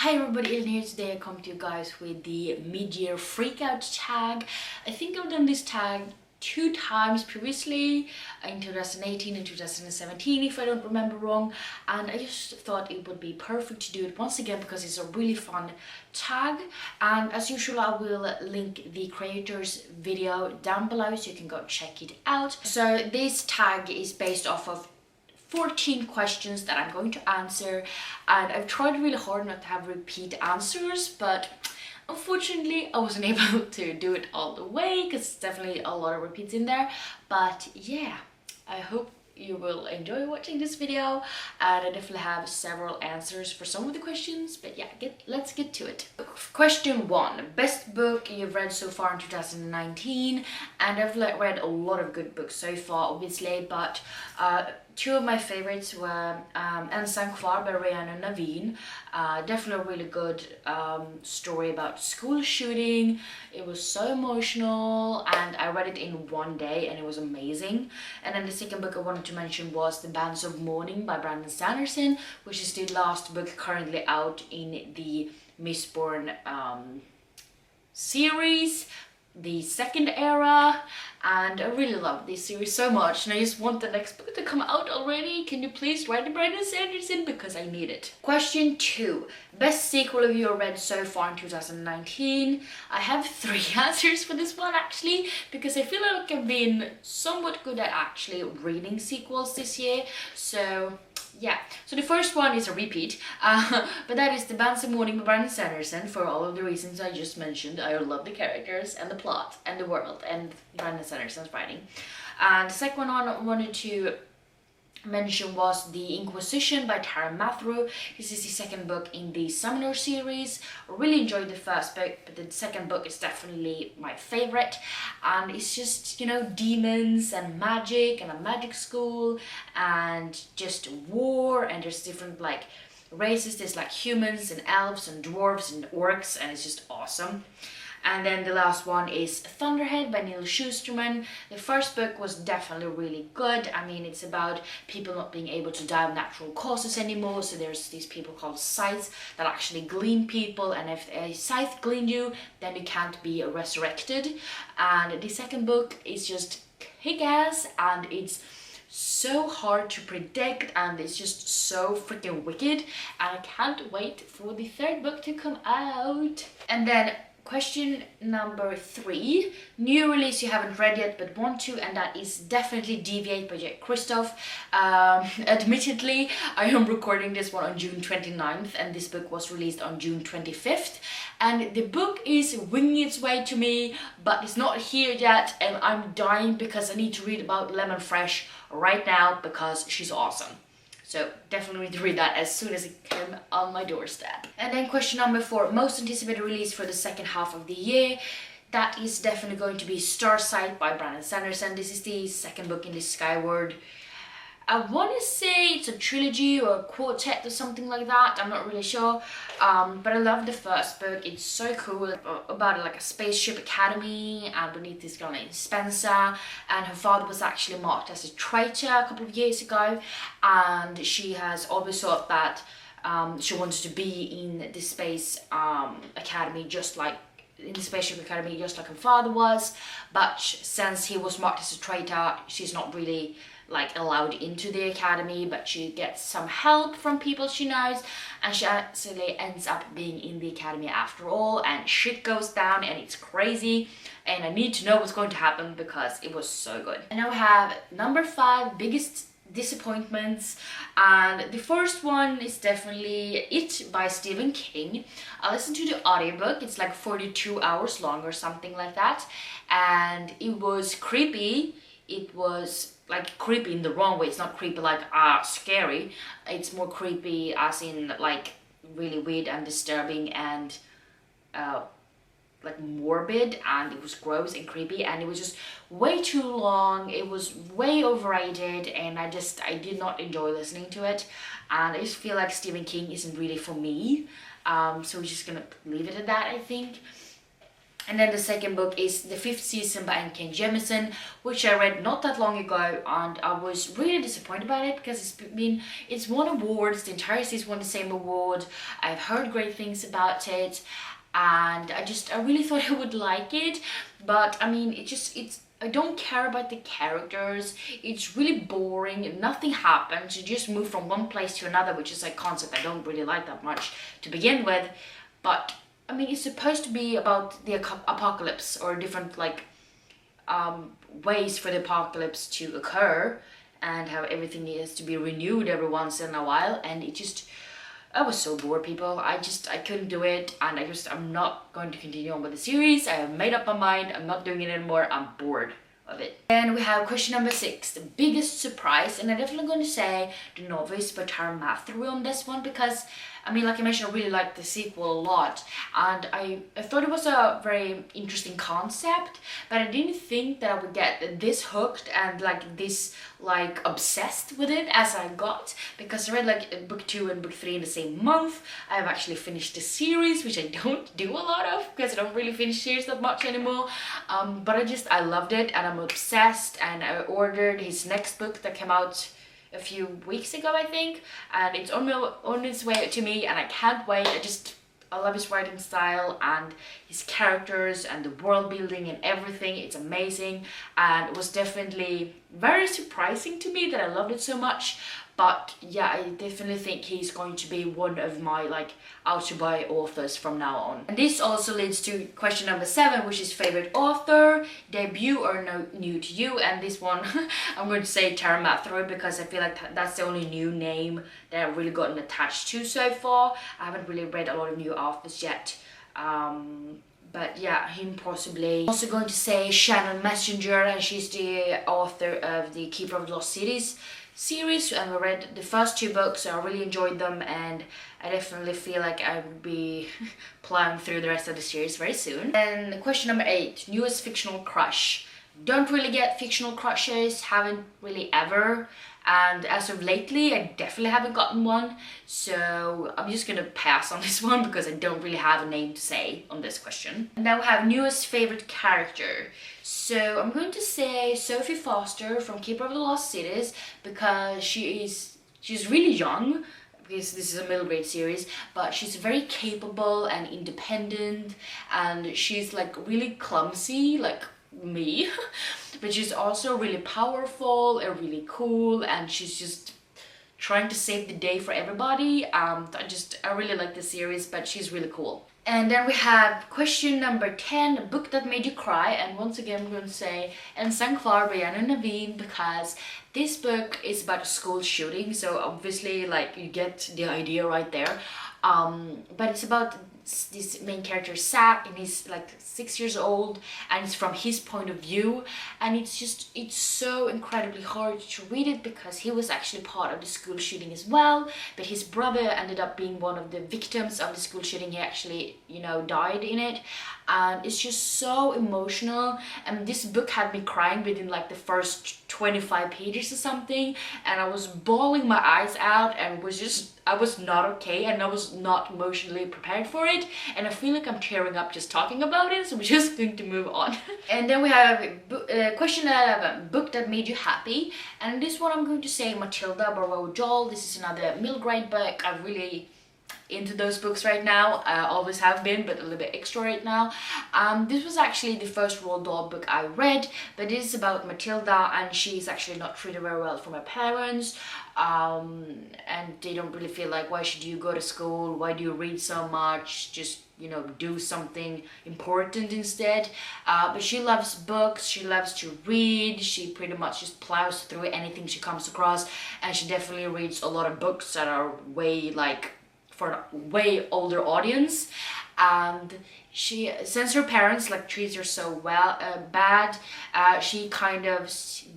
Hi everybody, Ellen here. Today I come to you guys with the mid-year freakout tag. I think I've done this tag 2 times previously, in 2018 and 2017 if I don't remember wrong, and I just thought it would be perfect to do it once again because it's a really fun tag. And as usual, I will link the creator's video down below so you can go check it out. So this tag is based off of 14 questions that I'm going to answer, and I've tried really hard not to have repeat answers, but unfortunately I wasn't able to do it all the way because it's definitely a lot of repeats in there. But yeah, I hope you will enjoy watching this video, and I definitely have several answers for some of the questions, but yeah, let's get to it. Question 1: best book you've read so far in 2019? And I've read a lot of good books so far, obviously, but two of my favorites were Ensam Kvar by Rhiannon Naveen. Definitely a really good story about school shooting. It was so emotional, and I read it in one day and it was amazing. And then the second book I wanted to mention was The Bands of Mourning by Brandon Sanderson, which is the last book currently out in the Mistborn series, the second era, and I really love this series so much and I just want the next book to come out already. Can you please write to Brandon Sanderson because I need it. Question 2: best sequel you read so far in 2019? I have 3 answers for this one actually, because I feel like I've been somewhat good at actually reading sequels this year. So yeah, so the first one is a repeat, but that is The Bands of Mourning by Brandon Sanderson, for all of the reasons I just mentioned. I love the characters and the plot and the world and Brandon Sanderson's writing. And the second one I wanted to mention was The Inquisition by Tara Mathru. This is the second book in the Summoner series. I really enjoyed the first book, but the second book is definitely my favorite, and it's just, you know, demons and magic and a magic school and just war, and there's different like races. There's like humans and elves and dwarves and orcs, and it's just awesome. And then the last one is Thunderhead by Neil Shusterman. The first book was definitely really good. I mean, it's about people not being able to die of natural causes anymore. So there's these people called scythes that actually glean people, and if a scythe gleaned you, then you can't be resurrected. And the second book is just kick-ass, and it's so hard to predict, and it's just so freaking wicked, and I can't wait for the third book to come out. And then question number 3: new release you haven't read yet but want to, and that is definitely Deviate by Jake Kristoff. Admittedly, I am recording this one on June 29th, and this book was released on June 25th, and the book is winging its way to me, but it's not here yet, and I'm dying because I need to read about Lemon Fresh right now because she's awesome. So definitely need to read that as soon as it came on my doorstep. And then question number 4, most anticipated release for the second half of the year. That is definitely going to be Starsight by Brandon Sanderson. This is the second book in the Skyward. I want to say it's a trilogy or a quartet or something like that. I'm not really sure. But I love the first book. It's so cool, about like a spaceship academy, and beneath this girl named Spencer, and her father was actually marked as a traitor a couple of years ago, and she has always thought that she wanted to be in the space academy, just like in the spaceship academy, just like her father was, but since he was marked as a traitor, she's not really like allowed into the academy, but she gets some help from people she knows, and she actually ends up being in the academy after all, and shit goes down and it's crazy, and I need to know what's going to happen because it was so good. And now we have number 5, biggest disappointments, and the first one is definitely It by Stephen King. I listened to the audiobook. It's like 42 hours long or something like that, and it was creepy. It was like creepy in the wrong way. It's not creepy like scary. It's more creepy as in like really weird and disturbing and like morbid, and it was gross and creepy, and it was just way too long. It was way overrated, and I did not enjoy listening to it, and I just feel like Stephen King isn't really for me. So we're just gonna leave it at that, I think. And then the second book is The Fifth Season by Ken Jemisin, which I read not that long ago, and I was really disappointed about it because it's won awards. The entire season won the same award. I've heard great things about it, and I really thought I would like it, but I mean it's I don't care about the characters. It's really boring. Nothing happens. You just move from one place to another, which is a concept I don't really like that much to begin with. But I mean, it's supposed to be about the apocalypse, or different like ways for the apocalypse to occur, and how everything is to be renewed every once in a while. And I was so bored, people. I couldn't do it, and I'm not going to continue on with the series. I have made up my mind. I'm not doing it anymore. I'm bored of it. And we have question number 6, the biggest surprise, and I'm definitely going to say The Novice by Tara Mathery on this one, because I mean, like I mentioned, I really liked the sequel a lot, and I thought it was a very interesting concept, but I didn't think that I would get this hooked and like this like obsessed with it as I got, because I read like book 2 and book 3 in the same month. I have actually finished the series, which I don't do a lot of because I don't really finish series that much anymore, but I loved it, and I'm obsessed, and I ordered his next book that came out a few weeks ago, I think, and it's on its way to me, and I can't wait. I love his writing style and his characters and the world building and everything. It's amazing, and it was definitely very surprising to me that I loved it so much. But yeah, I definitely think he's going to be one of my like out to buy authors from now on. And this also leads to question number 7, which is favorite author, debut or new to you. And this one I'm going to say Tara Mathery, because I feel like that's the only new name that I've really gotten attached to so far. I haven't really read a lot of new authors yet. But yeah, him possibly. Also going to say Shannon Messenger, and she's the author of the Keeper of the Lost Cities series, and I read the first 2 books, so I really enjoyed them, and I definitely feel like I will be plowing through the rest of the series very soon. And question number 8, newest fictional crush. Don't really get fictional crushes, haven't really ever, and as of lately I definitely haven't gotten one, so I'm just gonna pass on this one because I don't really have a name to say on this question. And now we have newest favorite character. So I'm going to say Sophie Foster from Keeper of the Lost Cities, because she's really young, because this is a middle grade series, but she's very capable and independent, and she's like really clumsy like me, but she's also really powerful and really cool, and she's just trying to save the day for everybody. I really like the series, but she's really cool. And then we have question number 10, a book that made you cry, and once again I'm going to say En Sang Kvar by Anna Naveen, because this book is about a school shooting, so obviously like you get the idea right there. But it's about this main character Zach, and he's like 6 years old, and it's from his point of view, and it's so incredibly hard to read it because he was actually part of the school shooting as well, but his brother ended up being one of the victims of the school shooting. He actually, died in it, and it's just so emotional, and this book had me crying within like the first 25 pages or something, and I was bawling my eyes out, and I was not okay, and I was not emotionally prepared for it, and I feel like I'm tearing up just talking about it, so we're just going to move on. And then we have question 11, book that made you happy, and this one I'm going to say Matilda by Roald Dahl. This is another middle grade book. I'm really into those books right now. I always have been, but a little bit extra right now. This was actually the first Roald Dahl book I read, but it is about Matilda, and she's actually not treated very well from her parents, and they don't really feel like, why should you go to school, why do you read so much, just do something important instead. But she loves books, she loves to read, she pretty much just plows through anything she comes across, and she definitely reads a lot of books that are for a way older audience. And she, since her parents treats her so bad, she kind of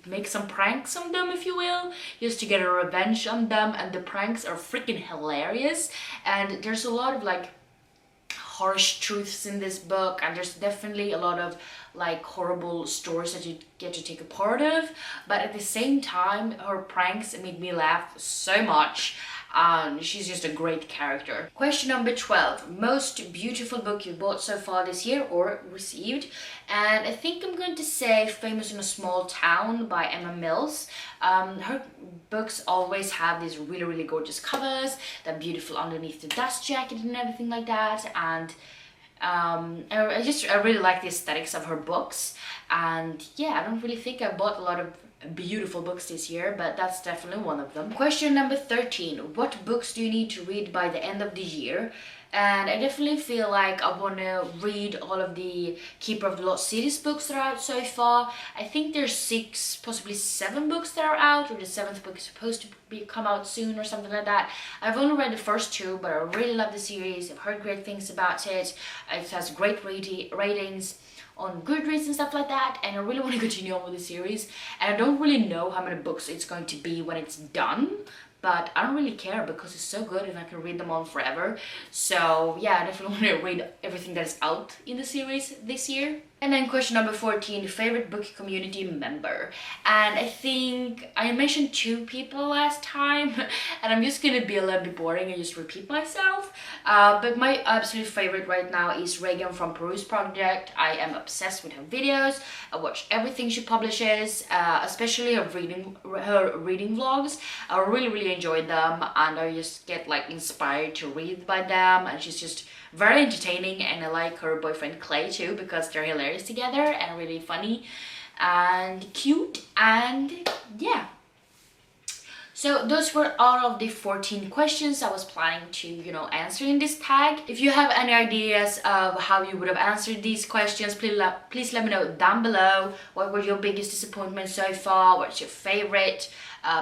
makes some pranks on them, if you will, just to get a revenge on them, and the pranks are freaking hilarious, and there's a lot of harsh truths in this book, and there's definitely a lot of horrible stories that you get to take a part of, but at the same time her pranks made me laugh so much. and she's just a great character. Question number 12. Most beautiful book you bought so far this year or received? And I think I'm going to say Famous in a Small Town by Emma Mills. Her books always have these really gorgeous covers, that beautiful underneath the dust jacket and everything like that, and I really like the aesthetics of her books. And yeah, I don't really think I bought a lot of beautiful books this year, but that's definitely one of them. Question number 13. What books do you need to read by the end of the year? And I definitely feel like I want to read all of the Keeper of the Lost Cities books that are out so far. I think there's 6, possibly 7 books that are out, or the 7th book is supposed to come out soon or something like that. I've only read the first 2, but I really love the series. I've heard great things about it. It has great ratings on Goodreads and stuff like that, and I really want to continue on with the series. And I don't really know how many books it's going to be when it's done, but I don't really care because it's so good and I can read them all forever. So yeah, I definitely want to read everything that is out in the series this year. And then question number 14, favorite book community member. And I think I mentioned 2 people last time, and I'm just gonna be a little bit boring and just repeat myself. But my absolute favorite right now is Reagan from Peruse Project. I am obsessed with her videos. I watch everything she publishes, especially her reading vlogs. I really enjoy them, and I just get like inspired to read by them, and she's just very entertaining. And I like her boyfriend Clay too, because they're hilarious together and really funny and cute. And yeah, so those were all of the 14 questions I was planning to, answer in this tag. If you have any ideas of how you would have answered these questions, please let me know down below. What were your biggest disappointments so far? What's your favorite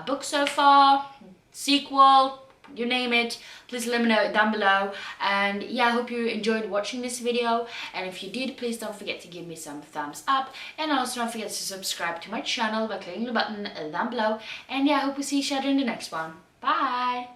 book so far? Sequel? You name it, please let me know down below. And yeah, I hope you enjoyed watching this video, and if you did, please don't forget to give me some thumbs up, and also don't forget to subscribe to my channel by clicking the button down below. And yeah, I hope we see each other in the next one. Bye!